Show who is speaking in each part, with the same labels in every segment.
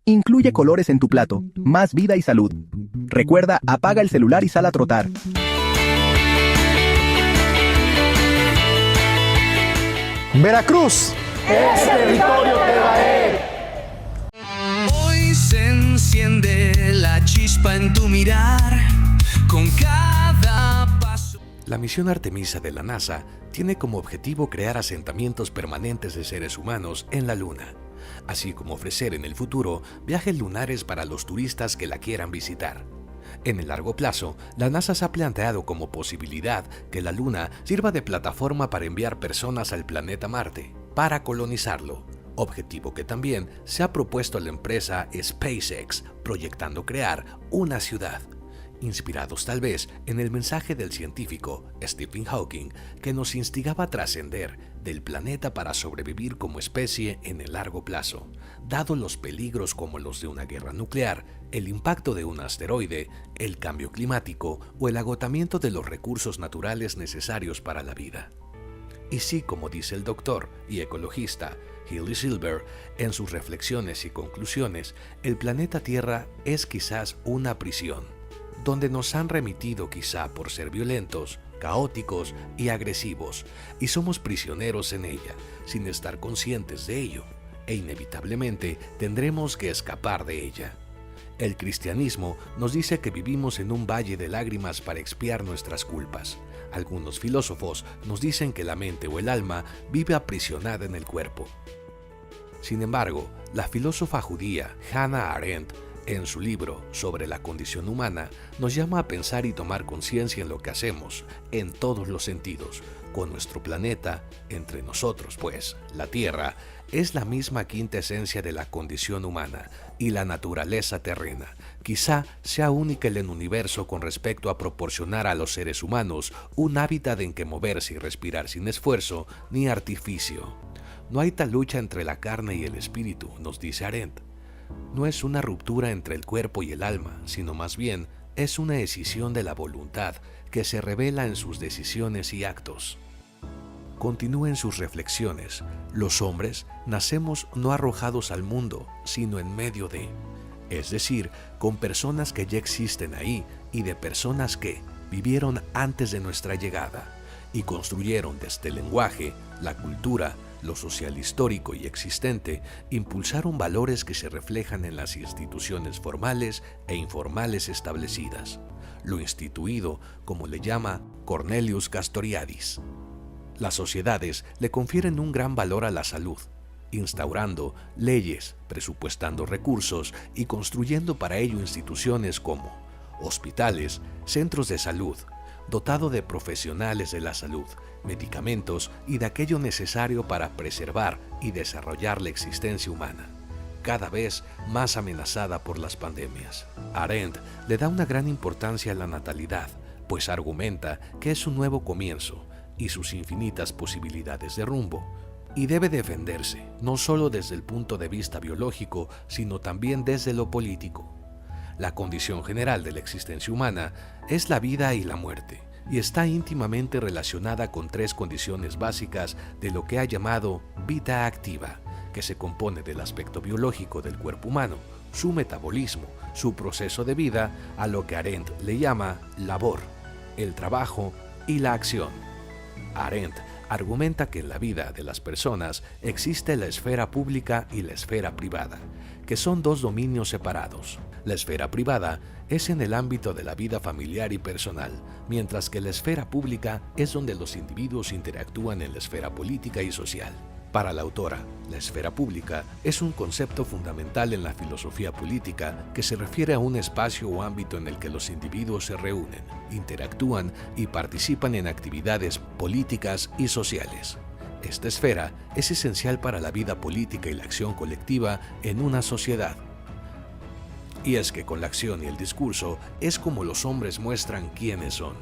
Speaker 1: Incluye colores en tu plato, más vida y salud. Recuerda, apaga el celular y sal a trotar.
Speaker 2: Veracruz es territorio Tebaer.
Speaker 3: Hoy se enciende la chispa en tu mirar con cada paso.
Speaker 4: La misión Artemisa de la NASA tiene como objetivo crear asentamientos permanentes de seres humanos en la Luna, así como ofrecer en el futuro viajes lunares para los turistas que la quieran visitar. En el largo plazo, la NASA se ha planteado como posibilidad que la Luna sirva de plataforma para enviar personas al planeta Marte, para colonizarlo, objetivo que también se ha propuesto la empresa SpaceX, proyectando crear una ciudad, inspirados tal vez en el mensaje del científico Stephen Hawking, que nos instigaba a trascender del planeta para sobrevivir como especie en el largo plazo, dado los peligros como los de una guerra nuclear, el impacto de un asteroide, el cambio climático o el agotamiento de los recursos naturales necesarios para la vida. Y sí, como dice el doctor y ecologista Hilly Silver en sus reflexiones y conclusiones, el planeta Tierra es quizás una prisión, donde nos han remitido quizá por ser violentos, caóticos y agresivos, y somos prisioneros en ella, sin estar conscientes de ello, e inevitablemente tendremos que escapar de ella. El cristianismo nos dice que vivimos en un valle de lágrimas para expiar nuestras culpas. Algunos filósofos nos dicen que la mente o el alma vive aprisionada en el cuerpo. Sin embargo, la filósofa judía Hannah Arendt, en su libro sobre la condición humana, nos llama a pensar y tomar conciencia en lo que hacemos, en todos los sentidos, con nuestro planeta, entre nosotros pues, la Tierra, es la misma quinta esencia de la condición humana y la naturaleza terrena. Quizá sea única en el universo con respecto a proporcionar a los seres humanos un hábitat en que moverse y respirar sin esfuerzo ni artificio. No hay tal lucha entre la carne y el espíritu, nos dice Arendt. No es una ruptura entre el cuerpo y el alma, sino más bien es una decisión de la voluntad que se revela en sus decisiones y actos. Continúa en sus reflexiones: los hombres nacemos no arrojados al mundo, sino en medio de, es decir, con personas que ya existen ahí y de personas que vivieron antes de nuestra llegada y construyeron desde el lenguaje, la cultura, lo social histórico y existente, impulsaron valores que se reflejan en las instituciones formales e informales establecidas, lo instituido, como le llama Cornelius Castoriadis. Las sociedades le confieren un gran valor a la salud, instaurando leyes, presupuestando recursos y construyendo para ello instituciones como hospitales, centros de salud, dotado de profesionales de la salud, medicamentos y de aquello necesario para preservar y desarrollar la existencia humana, cada vez más amenazada por las pandemias. Arendt le da una gran importancia a la natalidad, pues argumenta que es un nuevo comienzo y sus infinitas posibilidades de rumbo, y debe defenderse no solo desde el punto de vista biológico, sino también desde lo político. La condición general de la existencia humana es la vida y la muerte, y está íntimamente relacionada con tres condiciones básicas de lo que ha llamado vida activa, que se compone del aspecto biológico del cuerpo humano, su metabolismo, su proceso de vida, a lo que Arendt le llama labor, el trabajo y la acción. Arendt argumenta que en la vida de las personas existe la esfera pública y la esfera privada, que son dos dominios separados. La esfera privada es en el ámbito de la vida familiar y personal, mientras que la esfera pública es donde los individuos interactúan en la esfera política y social. Para la autora, la esfera pública es un concepto fundamental en la filosofía política que se refiere a un espacio o ámbito en el que los individuos se reúnen, interactúan y participan en actividades políticas y sociales. Esta esfera es esencial para la vida política y la acción colectiva en una sociedad. Y es que con la acción y el discurso es como los hombres muestran quiénes son.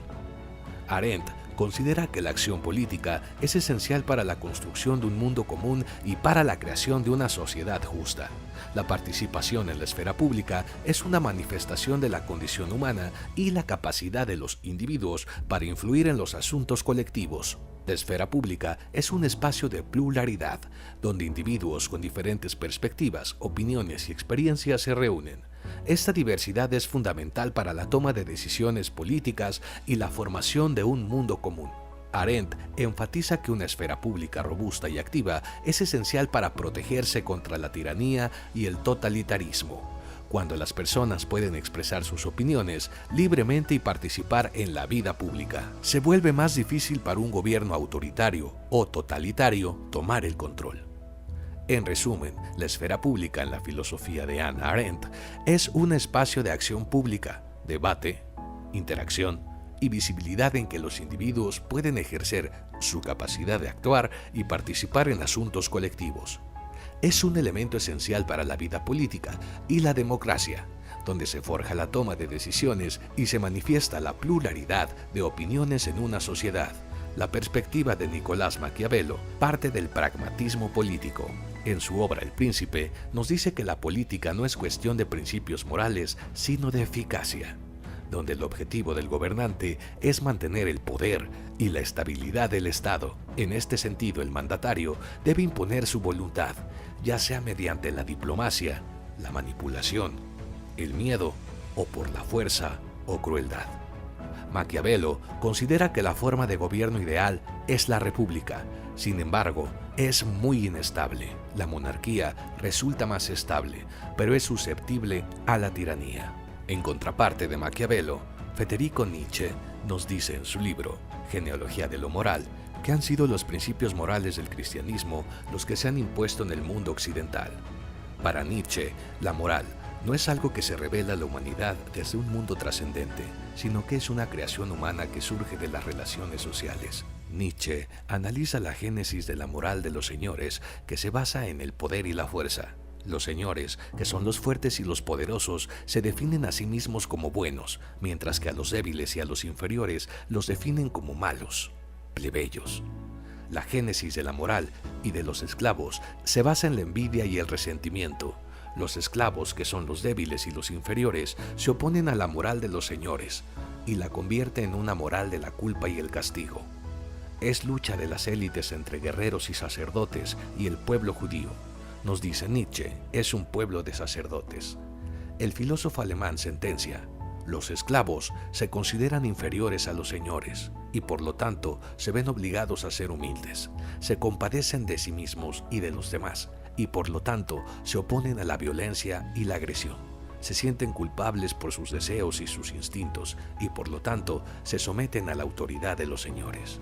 Speaker 4: Arendt considera que la acción política es esencial para la construcción de un mundo común y para la creación de una sociedad justa. La participación en la esfera pública es una manifestación de la condición humana y la capacidad de los individuos para influir en los asuntos colectivos. La esfera pública es un espacio de pluralidad, donde individuos con diferentes perspectivas, opiniones y experiencias se reúnen. Esta diversidad es fundamental para la toma de decisiones políticas y la formación de un mundo común. Arendt enfatiza que una esfera pública robusta y activa es esencial para protegerse contra la tiranía y el totalitarismo. Cuando las personas pueden expresar sus opiniones libremente y participar en la vida pública, se vuelve más difícil para un gobierno autoritario o totalitario tomar el control. En resumen, la esfera pública en la filosofía de Hannah Arendt es un espacio de acción pública, debate, interacción y visibilidad en que los individuos pueden ejercer su capacidad de actuar y participar en asuntos colectivos. Es un elemento esencial para la vida política y la democracia, donde se forja la toma de decisiones y se manifiesta la pluralidad de opiniones en una sociedad. La perspectiva de Nicolás Maquiavelo parte del pragmatismo político. En su obra El Príncipe, nos dice que la política no es cuestión de principios morales, sino de eficacia, donde el objetivo del gobernante es mantener el poder y la estabilidad del Estado. En este sentido, el mandatario debe imponer su voluntad, ya sea mediante la diplomacia, la manipulación, el miedo o por la fuerza o crueldad. Maquiavelo considera que la forma de gobierno ideal es la república. Sin embargo, es muy inestable. La monarquía resulta más estable, pero es susceptible a la tiranía. En contraparte de Maquiavelo, Federico Nietzsche nos dice en su libro Genealogía de lo Moral que han sido los principios morales del cristianismo los que se han impuesto en el mundo occidental. Para Nietzsche, la moral no es algo que se revela a la humanidad desde un mundo trascendente, sino que es una creación humana que surge de las relaciones sociales. Nietzsche analiza la génesis de la moral de los señores, que se basa en el poder y la fuerza. Los señores, que son los fuertes y los poderosos, se definen a sí mismos como buenos, mientras que a los débiles y a los inferiores los definen como malos, plebeyos. La génesis de la moral y de los esclavos se basa en la envidia y el resentimiento. Los esclavos, que son los débiles y los inferiores, se oponen a la moral de los señores y la convierten en una moral de la culpa y el castigo. Es lucha de las élites entre guerreros y sacerdotes y el pueblo judío. Nos dice Nietzsche, es un pueblo de sacerdotes. El filósofo alemán sentencia: los esclavos se consideran inferiores a los señores y por lo tanto se ven obligados a ser humildes. Se compadecen de sí mismos y de los demás y por lo tanto se oponen a la violencia y la agresión. Se sienten culpables por sus deseos y sus instintos y por lo tanto se someten a la autoridad de los señores.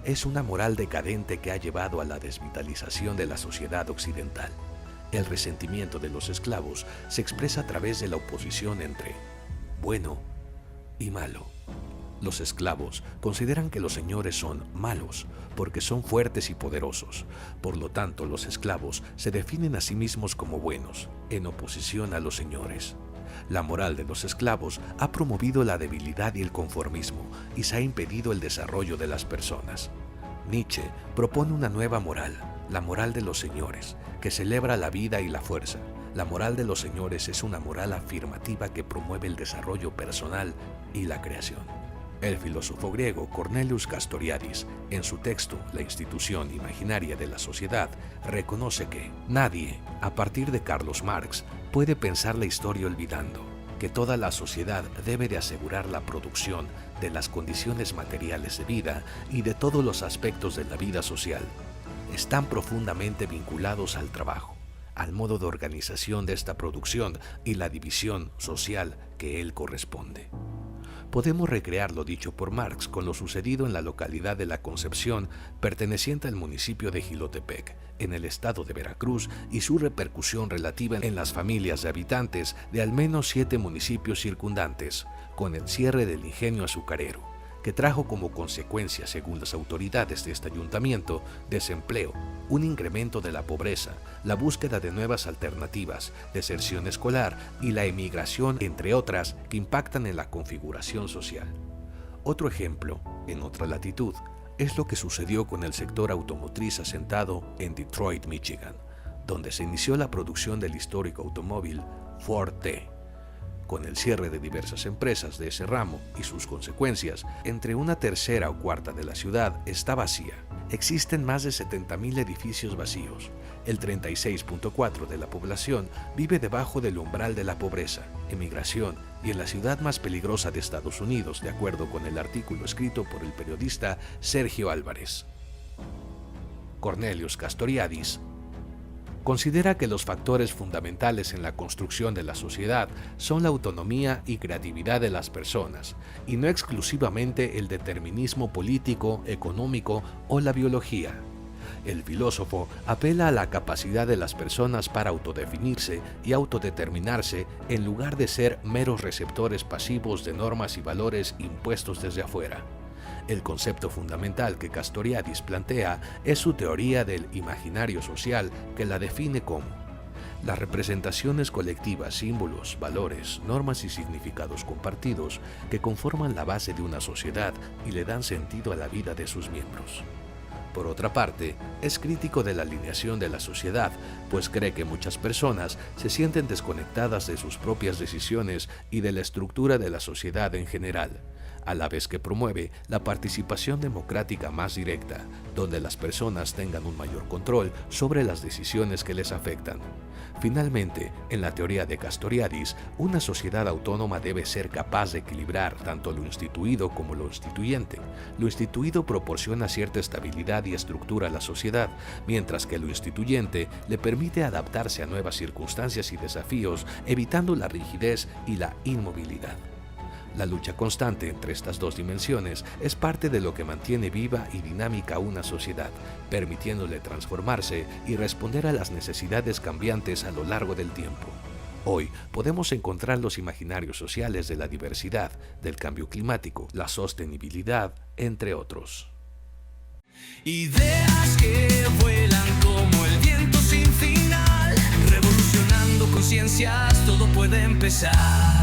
Speaker 4: Es una moral decadente que ha llevado a la desvitalización de la sociedad occidental. El resentimiento de los esclavos se expresa a través de la oposición entre bueno y malo. Los esclavos consideran que los señores son malos porque son fuertes y poderosos. Por lo tanto, los esclavos se definen a sí mismos como buenos, en oposición a los señores. La moral de los esclavos ha promovido la debilidad y el conformismo y se ha impedido el desarrollo de las personas. Nietzsche propone una nueva moral, la moral de los señores, que celebra la vida y la fuerza. La moral de los señores es una moral afirmativa que promueve el desarrollo personal y la creación. El filósofo griego Cornelius Castoriadis, en su texto La institución imaginaria de la sociedad, reconoce que nadie, a partir de Carlos Marx, puede pensar la historia olvidando que toda la sociedad debe de asegurar la producción de las condiciones materiales de vida y de todos los aspectos de la vida social. Están profundamente vinculados al trabajo, al modo de organización de esta producción y la división social que él corresponde. Podemos recrear lo dicho por Marx con lo sucedido en la localidad de La Concepción, perteneciente al municipio de Jilotepec, en el estado de Veracruz, y su repercusión relativa en las familias de habitantes de al menos 7 municipios circundantes, con el cierre del ingenio azucarero, que trajo como consecuencia, según las autoridades de este ayuntamiento, desempleo, un incremento de la pobreza, la búsqueda de nuevas alternativas, deserción escolar y la emigración, entre otras, que impactan en la configuración social. Otro ejemplo, en otra latitud, es lo que sucedió con el sector automotriz asentado en Detroit, Michigan, donde se inició la producción del histórico automóvil Ford T. Con el cierre de diversas empresas de ese ramo y sus consecuencias, entre una tercera o cuarta de la ciudad está vacía. Existen más de 70.000 edificios vacíos. El 36.4% de la población vive debajo del umbral de la pobreza, emigración y en la ciudad más peligrosa de Estados Unidos, de acuerdo con el artículo escrito por el periodista Sergio Álvarez. Cornelius Castoriadis considera que los factores fundamentales en la construcción de la sociedad son la autonomía y creatividad de las personas, y no exclusivamente el determinismo político, económico o la biología. El filósofo apela a la capacidad de las personas para autodefinirse y autodeterminarse en lugar de ser meros receptores pasivos de normas y valores impuestos desde afuera. El concepto fundamental que Castoriadis plantea es su teoría del imaginario social, que la define como las representaciones colectivas, símbolos, valores, normas y significados compartidos que conforman la base de una sociedad y le dan sentido a la vida de sus miembros. Por otra parte, es crítico de la alineación de la sociedad, pues cree que muchas personas se sienten desconectadas de sus propias decisiones y de la estructura de la sociedad en general, a la vez que promueve la participación democrática más directa, donde las personas tengan un mayor control sobre las decisiones que les afectan. Finalmente, en la teoría de Castoriadis, una sociedad autónoma debe ser capaz de equilibrar tanto lo instituido como lo instituyente. Lo instituido proporciona cierta estabilidad y estructura a la sociedad, mientras que lo instituyente le permite adaptarse a nuevas circunstancias y desafíos, evitando la rigidez y la inmovilidad. La lucha constante entre estas dos dimensiones es parte de lo que mantiene viva y dinámica una sociedad, permitiéndole transformarse y responder a las necesidades cambiantes a lo largo del tiempo. Hoy podemos encontrar los imaginarios sociales de la diversidad, del cambio climático, la sostenibilidad, entre otros.
Speaker 3: Ideas que vuelan como el viento sin final, revolucionando conciencias, todo puede empezar.